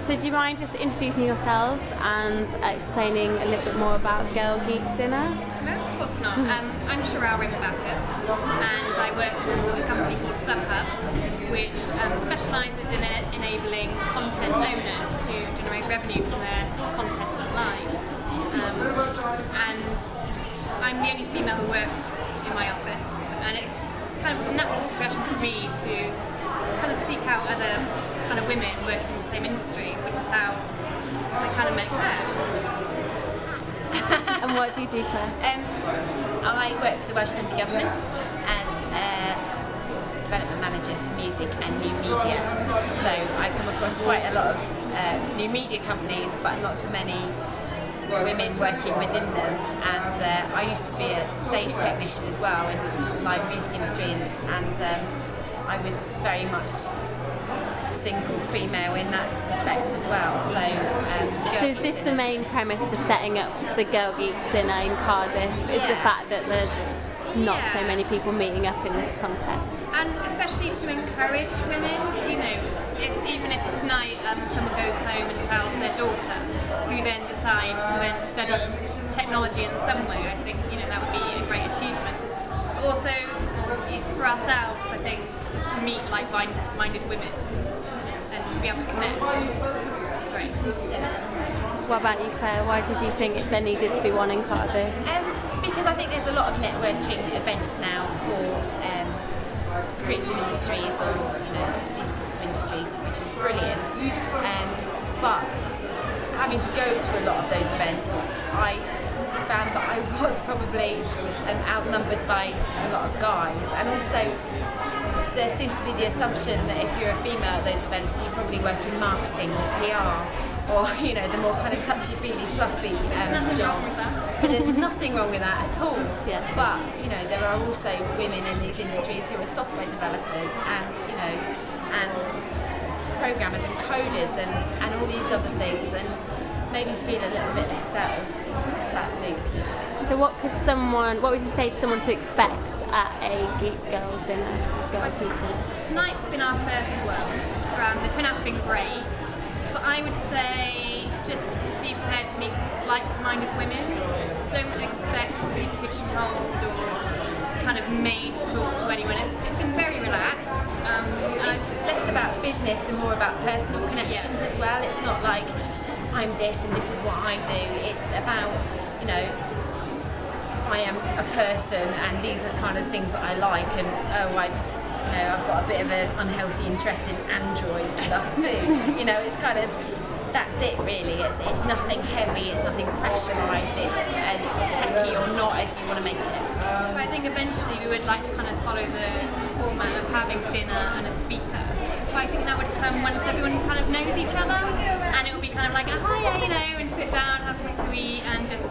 So do you mind just introducing yourselves and explaining a little bit more about Girl Geek Dinner? No, of course not. I'm Chyrelle Rayman-Bacchus, and I work for a company called SubHub, which specialises in enabling content owners to generate revenue from their content online. And I'm the only female who works in my office, and it kind of was a natural progression for me to kind of seek out other kind of women working in the same industry, which is how I kind of met Claire. And what do you do, Claire? I work for the Welsh Assembly Government as a development manager for music and new media. So I come across quite a lot of new media companies, but not so many women working within them. And I used to be a stage technician as well in the live music industry, and I was very much single female in that respect as well. So is this the main premise for setting up the Girl Geek Dinner in Cardiff? Is the fact that there's not so many people meeting up in this context? And especially to encourage women, you know, even if tonight someone goes home and tells their daughter, who then decides to then study technology in some way, I think, you know, that would be a great achievement. But also for ourselves, I think, just to meet like-minded women and be able to connect. It's great. What about you, Claire? Why did you think there needed to be one in Cardiff? Because I think there's a lot of networking events now for creative industries or these sorts of industries, which is brilliant. But having to go to a lot of those events, I found that I was probably outnumbered by a lot of guys, and also there seems to be the assumption that if you're a female at those events, you probably work in marketing or PR, or the more kind of touchy-feely, fluffy jobs. But there's nothing wrong with that at all. Yeah. But there are also women in these industries who are software developers and programmers and coders and all these other things, and maybe feel a little bit left out of that loop usually. So what would you say to someone to expect at a Geek Girl Dinner? Girl Geek Dinner? Tonight's been our first one. The turnout's been great, but I would say just be prepared to meet like-minded women. Don't expect to be pigeonholed or kind of made to talk to anyone. It's been very relaxed. And it's less about business and more about personal connections as well. It's not like I'm this and this is what I do. It's about, I am a person and these are kind of things that I like, and I've got a bit of an unhealthy interest in Android stuff too. It's kind of, that's it really. It's nothing heavy, it's nothing pressurised, it's as techy or not as you want to make it. I think eventually we would like to kind of follow the format of having dinner and a speaker. But I think that would come once everyone kind of knows each other, and it will be kind of like a hiya, and sit down, have something to eat, and just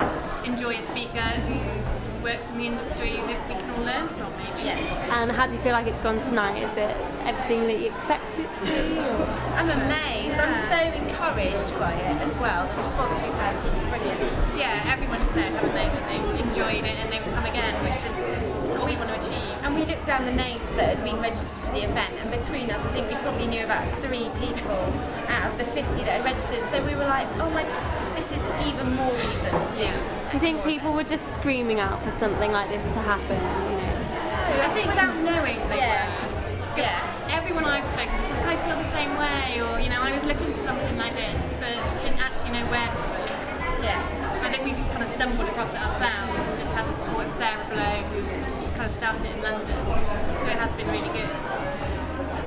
enjoy a speaker who works in the industry that we can all learn from, maybe. Yeah. And how do you feel like it's gone tonight? Is it everything that you expect it to be? Or? I'm amazed. I'm so encouraged by it as well. The response we've had has been brilliant. Yeah, everyone said, haven't they, that they enjoyed it and they would come again, which is what we want to achieve. And we looked down the names that had been registered for the event, and between us, I think we probably knew about 3 people out of the 50 that had registered. So we were like, oh my, this is even more reason to do. Do you think people were just screaming out for something like this to happen? I think without knowing they were. Yeah. Everyone I've spoken to is like, I feel the same way, or I was looking for something like this, but didn't actually know where to look. Yeah. I think we kind of stumbled across it ourselves and just had the support of Sarah Below, who kind of started in London. So it has been really good.